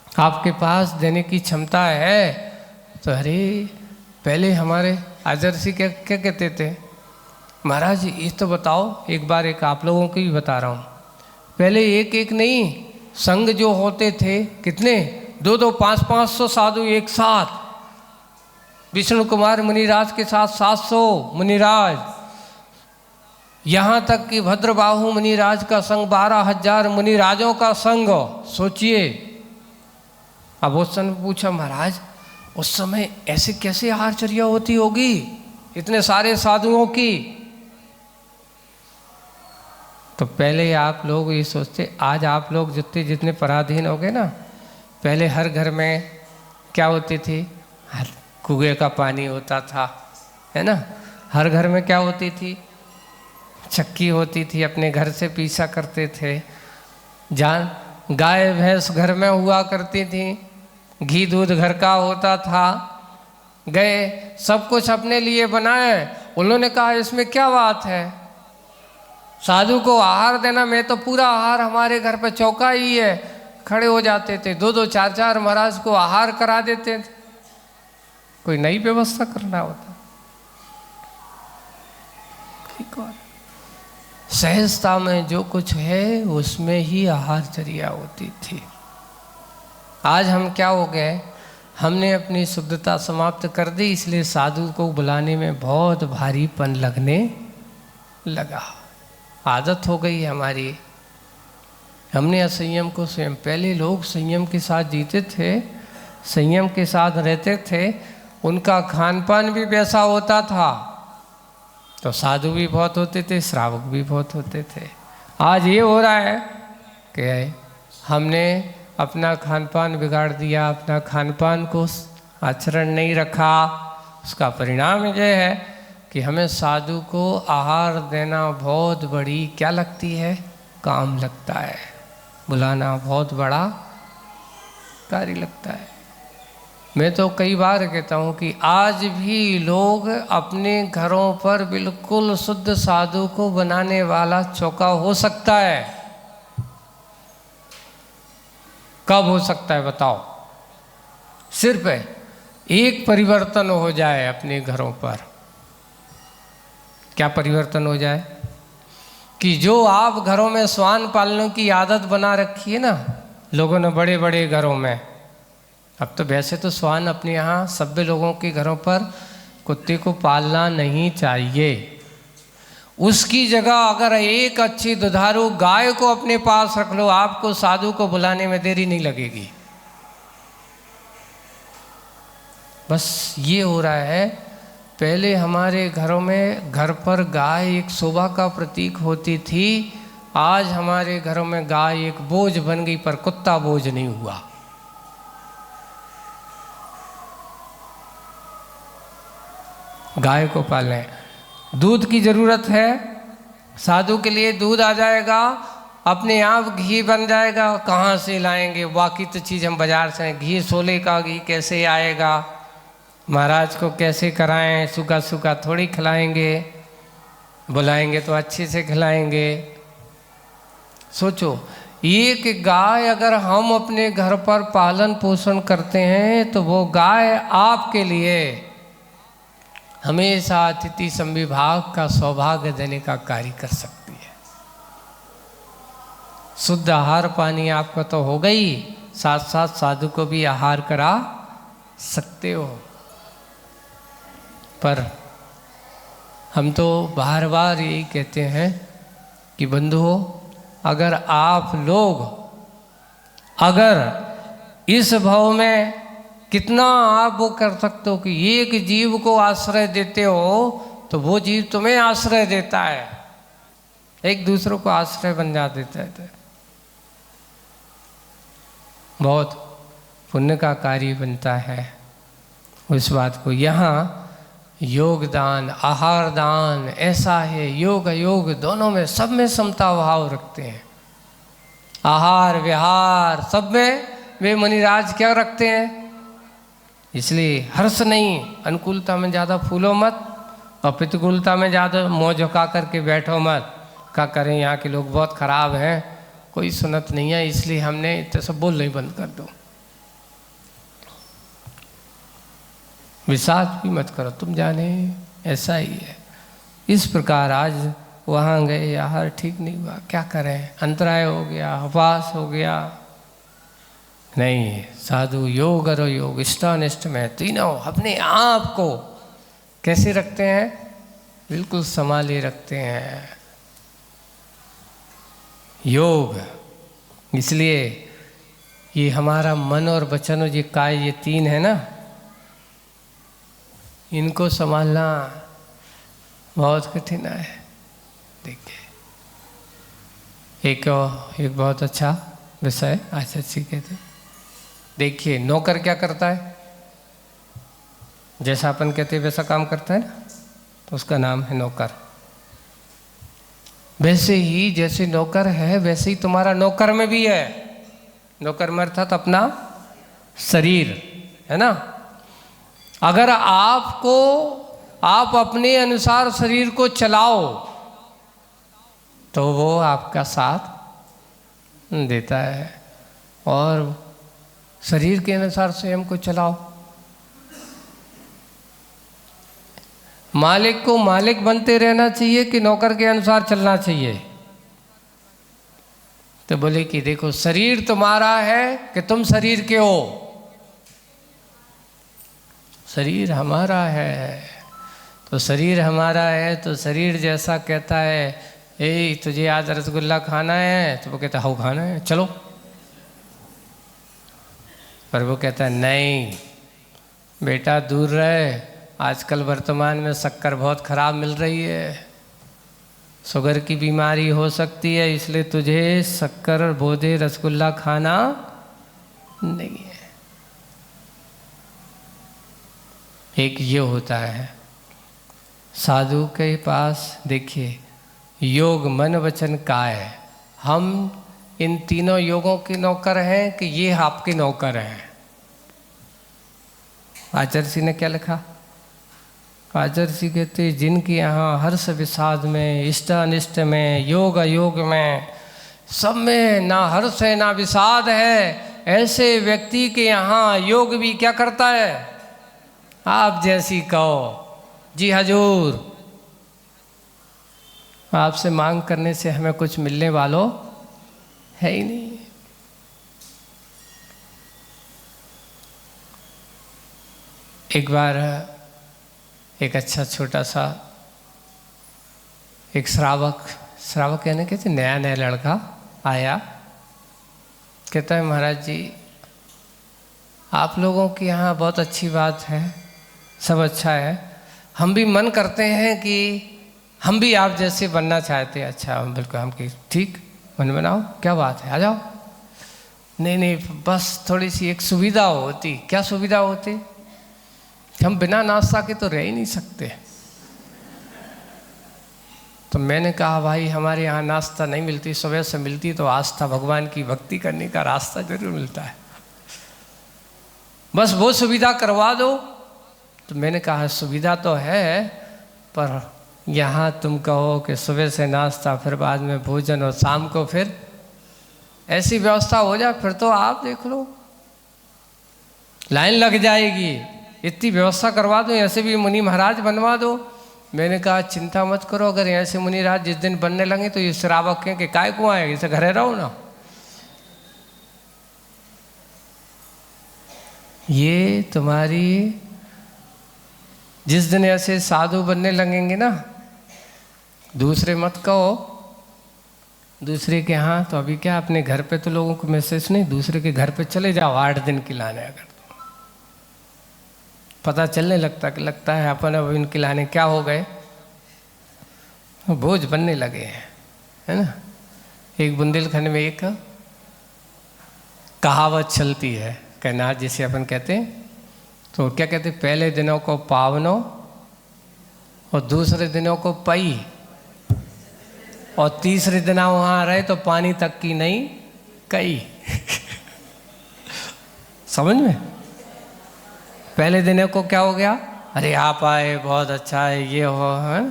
आपके पास देने की क्षमता है, तो अरे पहले हमारे आदर्शी क्या क्या कहते थे, महाराज ये तो बताओ, एक बार एक आप लोगों को भी बता रहा हूँ, पहले एक एक नहीं, संघ जो होते थे कितने, 2-2, 500 साधु एक साथ, विष्णु कुमार मुनिराज के साथ 700 मुनिराज, यहाँ तक कि भद्रबाहु मुनिराज का संघ 12,000 मुनिराजों का संघ। सोचिए। अब उस समय पूछा, महाराज उस समय ऐसे कैसे आहारचर्या होती होगी इतने सारे साधुओं की? तो पहले आप लोग ये सोचते, आज आप लोग जितने जितने पराधीन हो गए ना, पहले हर घर में क्या होती थी, हर कुएं का पानी होता था, है ना, हर घर में क्या होती थी, चक्की होती थी, अपने घर से पीसा करते थे, जान गाय भैंस घर में हुआ करती थी, घी दूध घर का होता था, गए सब कुछ अपने लिए बनाए। उन्होंने कहा इसमें क्या बात है, साधु को आहार देना, मैं तो पूरा आहार हमारे घर पे चौका ही है, खड़े हो जाते थे, 2-2, 4-4 महाराज को आहार करा देते थे। कोई नई व्यवस्था करना होता, ठीक है, सहजता में जो कुछ है उसमें ही आहारचर्या होती थी। आज हम क्या हो गए, हमने अपनी शुद्धता समाप्त कर दी, इसलिए साधु को बुलाने में बहुत भारीपन लगने लगा, आदत हो गई हमारी। हमने असंयम को स्वयं, पहले लोग संयम के साथ जीते थे, संयम के साथ रहते थे, उनका खान पान भी वैसा होता था, तो साधु भी बहुत होते थे, श्रावक भी बहुत होते थे। आज ये हो रहा है कि हमने अपना खान पान बिगाड़ दिया, अपना खान पान को आचरण नहीं रखा, उसका परिणाम ये है कि हमें साधु को आहार देना बहुत बड़ी क्या लगती है, काम लगता है, बुलाना बहुत बड़ा कार्य लगता है। मैं तो कई बार कहता हूँ कि आज भी लोग अपने घरों पर बिल्कुल शुद्ध साधु को बनाने वाला चौका हो सकता है। कब हो सकता है बताओ? सिर्फ एक परिवर्तन हो जाए अपने घरों पर। क्या परिवर्तन हो जाए? कि जो आप घरों में श्वान पालने की आदत बना रखी है ना लोगों ने, बड़े बड़े घरों में, अब तो वैसे तो श्वान अपने यहाँ सभ्य लोगों के घरों पर कुत्ते को पालना नहीं चाहिए। उसकी जगह अगर एक अच्छी दुधारू गाय को अपने पास रख लो, आपको साधु को बुलाने में देरी नहीं लगेगी। बस ये हो रहा है, पहले हमारे घरों में घर पर गाय एक शोभा का प्रतीक होती थी, आज हमारे घरों में गाय एक बोझ बन गई, पर कुत्ता बोझ नहीं हुआ। गाय को पालें। दूध की ज़रूरत है, साधु के लिए दूध आ जाएगा, अपने आप घी बन जाएगा। कहाँ से लाएंगे? बाकी तो चीज़ हम बाजार से, घी सोले का घी कैसे आएगा? महाराज को कैसे कराएं? सूखा सूखा थोड़ी खिलाएंगे, बुलाएंगे तो अच्छे से खिलाएंगे। सोचो, एक गाय अगर हम अपने घर पर पालन पोषण करते हैं तो वो गाय आपके लिए हमेशा अतिथि संविभाग का सौभाग्य देने का कार्य कर सकती है। शुद्ध आहार पानी आपका तो हो गई, साथ साथ साधु को भी आहार करा सकते हो। पर हम तो बार बार यही कहते हैं कि बंधुओं, अगर आप लोग इस भाव में कितना आप वो कर सकते हो कि एक जीव को आश्रय देते हो तो वो जीव तुम्हें आश्रय देता है, एक दूसरों को आश्रय बन जा देता है। तो बहुत पुण्य का कार्य बनता है उस बात को। यहाँ योगदान आहार दान ऐसा है, योग अयोग दोनों में, सब में समता भाव रखते हैं। आहार विहार सब में वे मुनिराज क्या रखते हैं? इसलिए हर्ष नहीं, अनुकूलता में ज़्यादा फूलो मत और प्रतिकूलता में ज़्यादा मुँह झुका करके बैठो मत। क्या करें, यहाँ के लोग बहुत खराब हैं, कोई सुनत नहीं है, इसलिए हमने तो सब बोलना ही बंद कर दो। विषाद भी मत करो, तुम जाने ऐसा ही है। इस प्रकार आज वहाँ गए, आहार ठीक नहीं हुआ, क्या करें, अंतराय हो गया, उपवास हो गया। नहीं, साधु योग और योग इष्टानिष्ट में तीनों अपने आप को कैसे रखते हैं? बिल्कुल संभाले रखते हैं। योग, इसलिए ये हमारा मन और वचन और ये काय, ये तीन है ना, इनको संभालना बहुत कठिन है। देखिए, एक बहुत अच्छा विषय आचार्य जी कहते, देखिए नौकर क्या करता है? जैसा अपन कहते हैं वैसा काम करता है ना, तो उसका नाम है नौकर। वैसे ही जैसे नौकर है वैसे ही तुम्हारा नौकर में भी है। नौकर में अर्थात अपना शरीर है ना। अगर आप अपने अनुसार शरीर को चलाओ तो वो आपका साथ देता है, और शरीर के अनुसार स्वयं को चलाओ। मालिक को मालिक बनते रहना चाहिए कि नौकर के अनुसार चलना चाहिए? तो बोले कि देखो, शरीर तुम्हारा है कि तुम शरीर के हो? शरीर हमारा है। तो शरीर हमारा है तो शरीर जैसा कहता है, ए तुझे आज रसगुल्ला खाना है, तो वो कहता है हाँ खाना है, चलो। पर वो कहता है नहीं बेटा, दूर रहे, आजकल वर्तमान में शक्कर बहुत खराब मिल रही है, शुगर की बीमारी हो सकती है, इसलिए तुझे शक्कर बोधे रसगुल्ला खाना नहीं है। एक ये होता है। साधु के पास देखिए योग मन वचन काय। हम इन तीनों योगों के नौकर हैं कि ये आपके नौकर हैं। आचार्य जी ने क्या लिखा? आचार्य जी कहते जिनके यहाँ हर्ष विषाद में, इष्ट अनिष्ट में, योग अयोग में, सब में ना हर्ष है ना विषाद है, ऐसे व्यक्ति के यहाँ योग भी क्या करता है? आप जैसी कहो। जी हजूर, आपसे मांग करने से हमें कुछ मिलने वालों है ही नहीं। एक बार एक अच्छा छोटा सा एक श्रावक कहने के नया नया लड़का आया, कहता है महाराज जी आप लोगों की यहाँ बहुत अच्छी बात है, सब अच्छा है, हम भी मन करते हैं कि हम भी आप जैसे बनना चाहते हैं। अच्छा बिल्कुल, हम की ठीक मन बनाओ, क्या बात है, आ जाओ। नहीं बस थोड़ी सी एक सुविधा होती। क्या सुविधा होती? हम बिना नाश्ता के तो रह ही नहीं सकते। तो मैंने कहा भाई हमारे यहाँ नाश्ता नहीं मिलती, सुबह से मिलती तो आस्था भगवान की भक्ति करने का रास्ता जरूर मिलता है, बस वो सुविधा करवा दो। तो मैंने कहा सुविधा तो है, पर यहाँ तुम कहो कि सुबह से नाश्ता, फिर बाद में भोजन और शाम को फिर ऐसी व्यवस्था हो जाए, फिर तो आप देख लो लाइन लग जाएगी। इतनी व्यवस्था करवा दो, ऐसे भी मुनि महाराज बनवा दो। मैंने कहा चिंता मत करो, अगर ऐसे मुनि महाराज जिस दिन बनने लगे तो ये श्रावक हैं कि काय को आए, इसे घरे रहो ना। ये तुम्हारी जिस दिन ऐसे साधु बनने लगेंगे ना, दूसरे मत कहो, दूसरे के यहाँ तो अभी क्या अपने घर पे तो लोगों को मैसेज नहीं, दूसरे के घर पे चले जाओ 8 दिन खिलाने। अगर पता चलने लगता है अपन अब इनके लाने क्या हो गए, बोझ बनने लगे हैं, है ना। एक बुंदेलखंड में एक कहावत चलती है, कहना जिसे अपन कहते हैं, तो क्या कहते हैं, पहले दिनों को पावनो और दूसरे दिनों को पई, और तीसरे दिन वहाँ रहे तो पानी तक की नहीं कई। समझ में? पहले दिनों को क्या हो गया, अरे आप आए बहुत अच्छा है, ये हो है,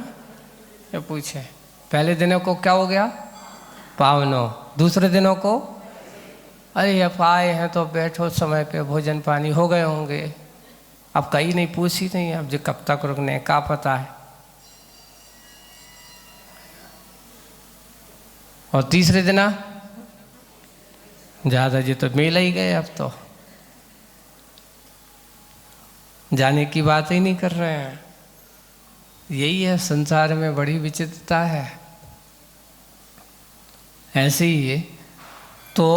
ये पूछे। पहले दिनों को क्या हो गया, पावनो। दूसरे दिनों को अरे अब आए हैं तो बैठो समय पे, भोजन पानी हो गए होंगे, अब कहीं नहीं पूछी नहीं, अब जो कब तक रुकने का पता है। और तीसरे दिन ज़्यादा जी तो मेला ही गए, अब तो जाने की बात ही नहीं कर रहे हैं। यही है संसार में बड़ी विचित्रता है। ऐसे ही है तो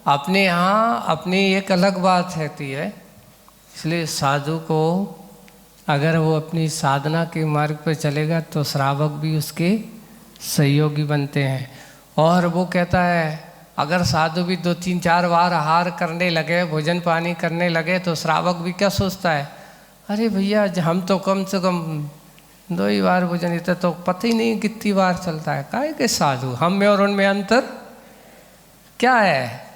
अपने यहाँ अपनी एक अलग बात रहती है। इसलिए साधु को अगर वो अपनी साधना के मार्ग पर चलेगा तो श्रावक भी उसके सहयोगी बनते हैं। और वो कहता है अगर साधु भी 2-3-4 बार आहार करने लगे, भोजन पानी करने लगे, तो श्रावक भी क्या सोचता है, अरे भैया हम तो कम से कम 2 ही बार भोजन, इतना तो पता ही नहीं कितनी बार चलता है, काहे के साधु, हम में और उनमें अंतर क्या है।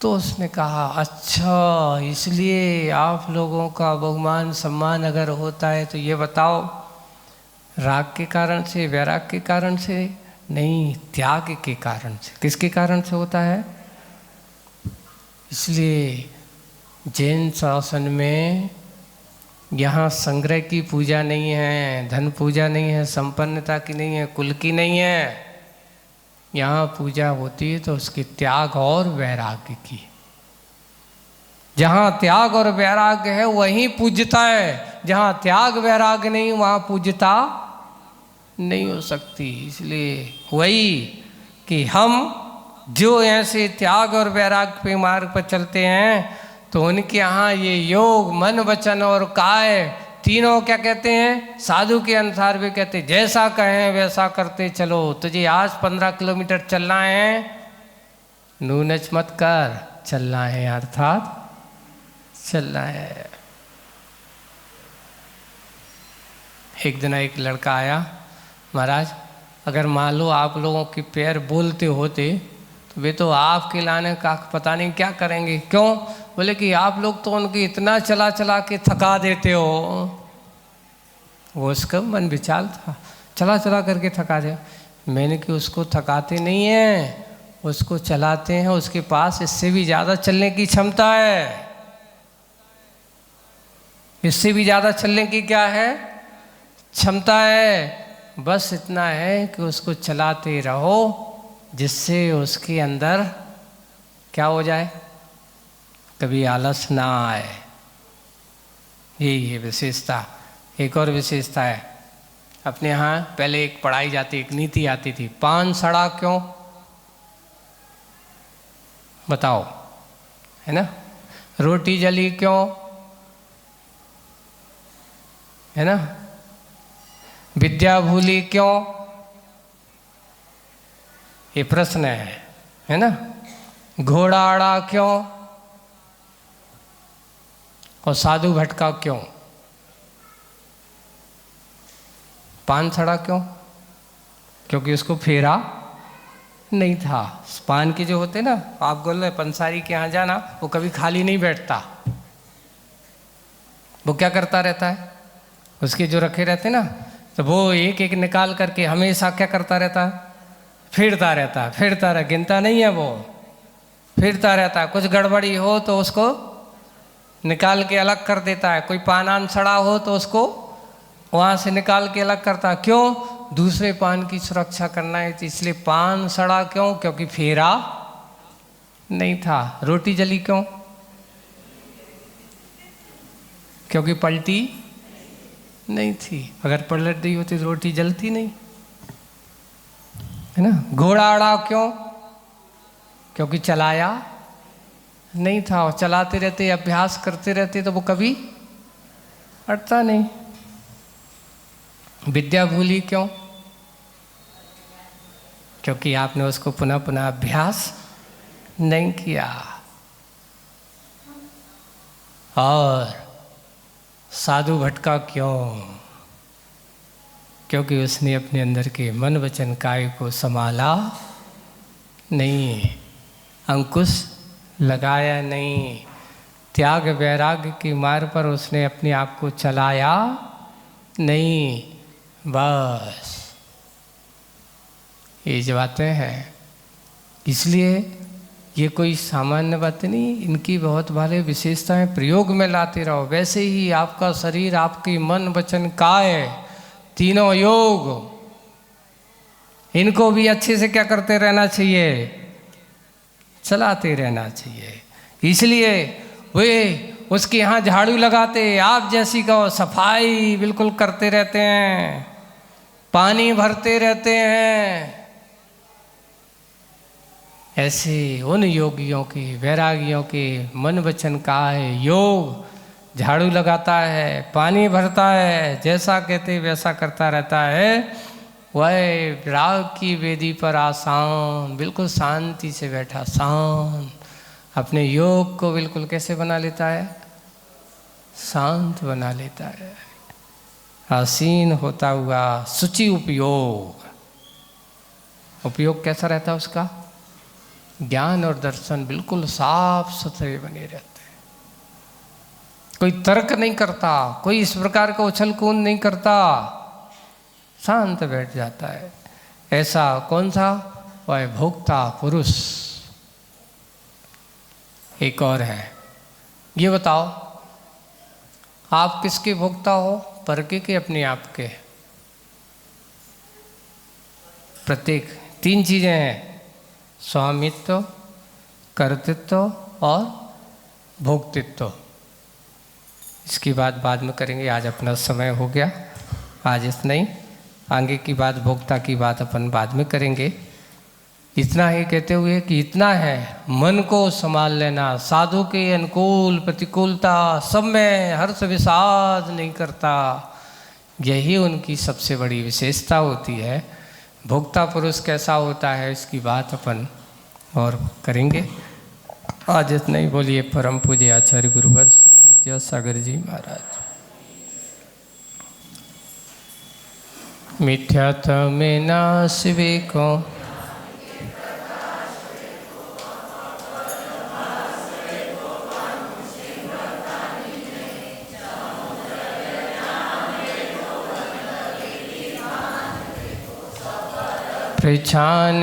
तो उसने कहा अच्छा इसलिए आप लोगों का बहुमान सम्मान अगर होता है तो ये बताओ राग के कारण से, वैराग के कारण से नहीं, त्याग के कारण से। किसके कारण से होता है? इसलिए जैन शासन में यहाँ संग्रह की पूजा नहीं है, धन पूजा नहीं है, संपन्नता की नहीं है, कुल की नहीं है। यहाँ पूजा होती है तो उसके त्याग और वैराग्य की। जहाँ त्याग और वैराग्य है वहीं पूज्यता है, जहाँ त्याग वैराग्य नहीं वहाँ पूज्यता नहीं हो सकती। इसलिए वही कि हम जो ऐसे त्याग और वैराग्य पे मार्ग पर चलते हैं तो उनके यहाँ ये योग मन वचन और काय तीनों क्या कहते हैं, साधु के अनुसार भी कहते हैं जैसा कहें वैसा करते चलो। तुझे आज 15 किलोमीटर चलना है, नूनच मत कर, चलना है अर्थात चलना है। एक दिन एक लड़का आया, महाराज अगर मान लो आप लोगों के पैर बोलते होते तो वे तो आपके लाने का पता नहीं क्या करेंगे। क्यों? बोले कि आप लोग तो उनकी इतना चला चला के थका देते हो। वो उसका मन विचार था, चला चला करके थका दे। मैंने कि उसको थकाते नहीं हैं, उसको चलाते हैं, उसके पास इससे भी ज़्यादा चलने की क्षमता है। इससे भी ज़्यादा चलने की क्या है? क्षमता है। बस इतना है कि उसको चलाते रहो जिससे उसके अंदर क्या हो जाए, कभी आलस ना आए। यही है विशेषता। एक और विशेषता है अपने यहाँ, पहले एक पढ़ाई जाती, एक नीति आती थी, पान सड़ा क्यों? बताओ, है ना। रोटी जली क्यों? है ना। विद्या भूली क्यों? ये प्रश्न है ना। घोड़ा अड़ा क्यों? और साधु भटका क्यों? पान सड़ा क्यों? क्योंकि उसको फेरा नहीं था। पान के जो होते ना, आप बोल रहे पंसारी के यहाँ जाना, वो कभी खाली नहीं बैठता। वो क्या करता रहता है, उसके जो रखे रहते ना, तो वो एक एक निकाल करके हमेशा क्या करता रहता है, फिरता रहता है, फिरता रह, गिनता नहीं है, वो फिरता रहता है। कुछ गड़बड़ी हो तो उसको निकाल के अलग कर देता है। कोई पान सड़ा हो तो उसको वहाँ से निकाल के अलग करता है। क्यों? दूसरे पान की सुरक्षा करना है, तो इसलिए पान सड़ा क्यों? क्योंकि फेरा नहीं था। रोटी जली क्यों? क्योंकि पलटी नहीं थी। अगर पलट रही होती तो रोटी जलती नहीं, है ना। घोड़ा अड़ा क्यों? क्योंकि चलाया नहीं था। और चलाते रहते, अभ्यास करते रहते तो वो कभी अटता नहीं। विद्या भूली क्यों? क्योंकि आपने उसको पुनः पुनः अभ्यास नहीं किया। और साधु भटका क्यों? क्योंकि उसने अपने अंदर के मन वचन काया को संभाला नहीं, अंकुश लगाया नहीं, त्याग वैराग्य के मार्ग पर उसने अपने आप को चलाया नहीं। बस ये जो बातें हैं, इसलिए ये कोई सामान्य बात नहीं, इनकी बहुत भारी विशेषताएं प्रयोग में लाते रहो। वैसे ही आपका शरीर, आपकी मन वचन काय, तीनों योग, इनको भी अच्छे से क्या करते रहना चाहिए, चलाते रहना चाहिए। इसलिए वे उसके यहाँ झाड़ू लगाते, आप जैसी का सफाई बिल्कुल करते रहते हैं, पानी भरते रहते हैं। ऐसे उन योगियों के, वैरागियों के मन वचन काय योग झाड़ू लगाता है, पानी भरता है, जैसा कहते वैसा करता रहता है। वह राग की वेदी पर आसान, बिल्कुल शांति से बैठा, शांत, अपने योग को बिल्कुल कैसे बना लेता है, शांत बना लेता है। आसीन होता हुआ शुचि उपयोग, उपयोग कैसा रहता है उसका, ज्ञान और दर्शन बिल्कुल साफ सुथरे बने रहते हैं। कोई तर्क नहीं करता, कोई इस प्रकार का उछल कूद नहीं करता, शांत बैठ जाता है। ऐसा कौन सा? वह भोक्ता पुरुष। एक और है, ये बताओ आप किसके भोक्ता हो, पर के अपने आप के? प्रत्येक तीन चीजें हैं, स्वामित्व, कर्तृत्व और भोक्तित्व। इसकी बात बाद में करेंगे, आज अपना समय हो गया, आज इतना ही। आगे की बात, भोक्ता की बात अपन बाद में करेंगे। इतना ही कहते हुए कि इतना है, मन को संभाल लेना, साधु के अनुकूल प्रतिकूलता सब में हर्ष विषाद नहीं करता, यही उनकी सबसे बड़ी विशेषता होती है। भोक्ता पुरुष कैसा होता है इसकी बात अपन और करेंगे। आज इतना ही। बोलिए परम पूज्य आचार्य गुरुवर श्री विद्यासागर जी महाराज। मिथ्यात्म नाश को प्रछान